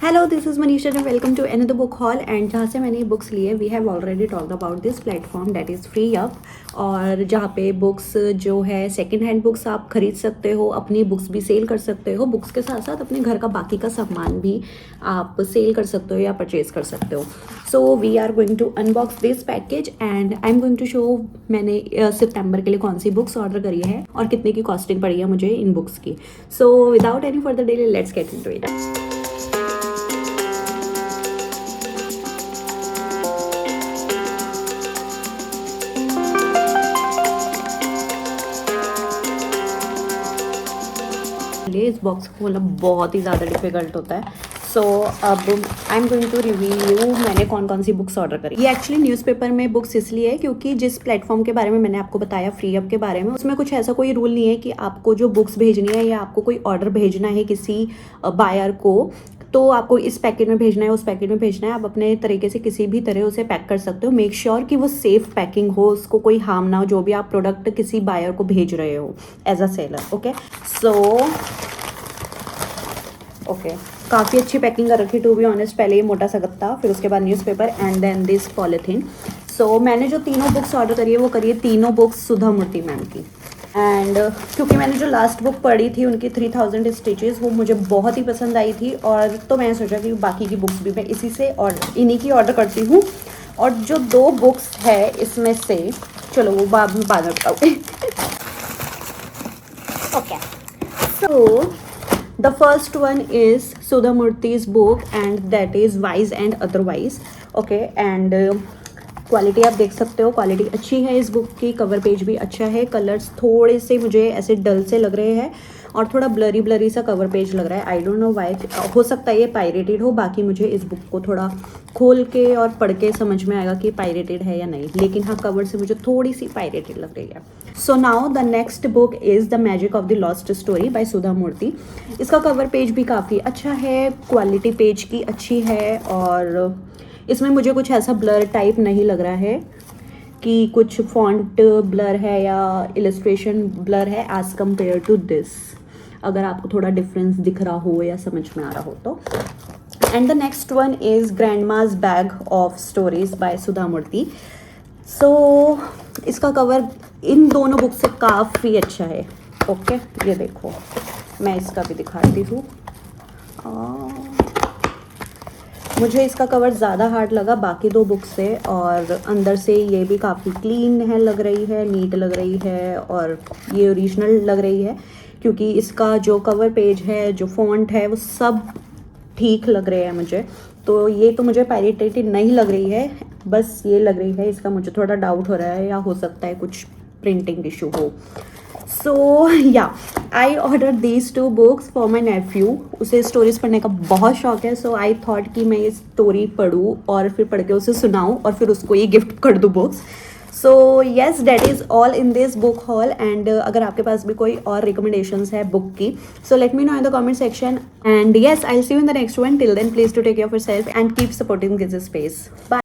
Hello, this is Manisha and welcome to another book haul. And जहाँ से मैंने books लिए we have already talked about this platform that is free up, और जहाँ पे books जो है सेकंड हैंड बुक्स आप खरीद सकते हो, अपनी बुक्स भी सेल कर सकते हो, बुक्स के साथ साथ अपने घर का बाकी का सामान भी आप सेल कर सकते हो या परचेज कर सकते हो। So we are going to unbox this package and I am going to show मैंने सितंबर के लिए कौन सी बुक्स ऑर्डर करी है और कितने की कॉस्टिंग पड़ी है मुझे इन बुक्स की। So without any further delay let's get into it. इस बॉक्स को खोलना बहुत ही ज़्यादा डिफिकल्ट होता है। सो अब I am going to review मैंने कौन कौन सी बुक्स ऑर्डर करी। ये एक्चुअली न्यूज़पेपर में बुक्स इसलिए है क्योंकि जिस प्लेटफॉर्म के बारे में मैंने आपको बताया फ्री अप के बारे में, उसमें कुछ ऐसा कोई रूल नहीं है कि आपको जो बुक्स भेजनी है या आपको कोई ऑर्डर भेजना है किसी बायर को, तो आपको इस पैकेट में भेजना है उस पैकेट में भेजना है। आप अपने तरीके से किसी भी तरह उसे पैक कर सकते हो। मेक श्योर कि वो सेफ पैकिंग हो, उसको कोई हार्म ना हो जो भी आप प्रोडक्ट किसी बायर को भेज रहे हो as a seller. Okay, so okay, काफ़ी अच्छी पैकिंग कर रखी टू बी ऑनेस्ट। पहले ये मोटा सा गत्ता, फिर उसके बाद newspaper and then this polythene. So मैंने जो तीनों बुक्स ऑर्डर करी है वो करी है तीनों बुक्स सुधा मूर्ति मैम की। एंड क्योंकि मैंने जो लास्ट बुक पढ़ी थी उनकी 3000 स्टिचेस, वो मुझे बहुत ही पसंद आई थी, और तो मैंने सोचा कि बाकी की बुक्स भी मैं इसी से और इन्हीं की ऑर्डर करती हूँ। और जो दो बुक्स है इसमें से, चलो वो बाद में बताऊँगी। Okay, so the first one is Sudha Murthy's book and that is Wise and Otherwise. Okay, and quality आप देख सकते हो, क्वालिटी अच्छी है इस बुक की। कवर पेज भी अच्छा है, कलर्स थोड़े से मुझे ऐसे डल से लग रहे हैं और थोड़ा ब्लरी ब्लरी सा कवर पेज लग रहा है। आई डोंट नो वाई, हो सकता है ये पायरेटेड हो। बाकी मुझे इस बुक को थोड़ा खोल के और पढ़ के समझ में आएगा कि पायरेटेड है या नहीं, लेकिन हाँ कवर से मुझे थोड़ी सी पायरेटेड लग रही है। So now the next book is the magic of the lost story by Sudha Murty. इसका कवर पेज भी काफ़ी अच्छा है, क्वालिटी पेज की अच्छी है, और इसमें मुझे कुछ ऐसा ब्लर टाइप नहीं लग रहा है कि कुछ फॉन्ट ब्लर है या इलस्ट्रेशन ब्लर है एज कम्पेयर टू दिस, अगर आपको थोड़ा डिफरेंस दिख रहा हो या समझ में आ रहा हो तो। And the next one is grandma's bag of stories by Sudha Murty. So इसका कवर इन दोनों बुक से काफ़ी अच्छा है। ओके, ये देखो, मैं इसका भी दिखाती हूँ। मुझे इसका कवर ज़्यादा हार्ड लगा बाकी दो बुक से, और अंदर से ये भी काफ़ी क्लीन है, लग रही है, नीट लग रही है, और ये ओरिजिनल लग रही है क्योंकि इसका जो कवर पेज है, जो फॉन्ट है, वो सब ठीक लग रहे हैं मुझे। तो ये तो मुझे पायरेटेड नहीं लग रही है, बस ये लग रही है इसका मुझे थोड़ा डाउट हो रहा है, या हो सकता है कुछ प्रिंटिंग इशू हो। So yeah I order these two books for my nephew. उसे स्टोरीज पढ़ने का बहुत शौक है, सो आई थॉट कि मैं ये स्टोरी पढ़ूँ और फिर पढ़ के उसे सुनाऊँ और फिर उसको ये गिफ्ट कर दूँ books. So yes, that is all in this book haul. And अगर आपके पास भी कोई और रिकमेंडेशंस है बुक की, so let me know in the comment section. And yes, I will see you in the next one. Till then please to take care of yourself and keep supporting this space. Bye.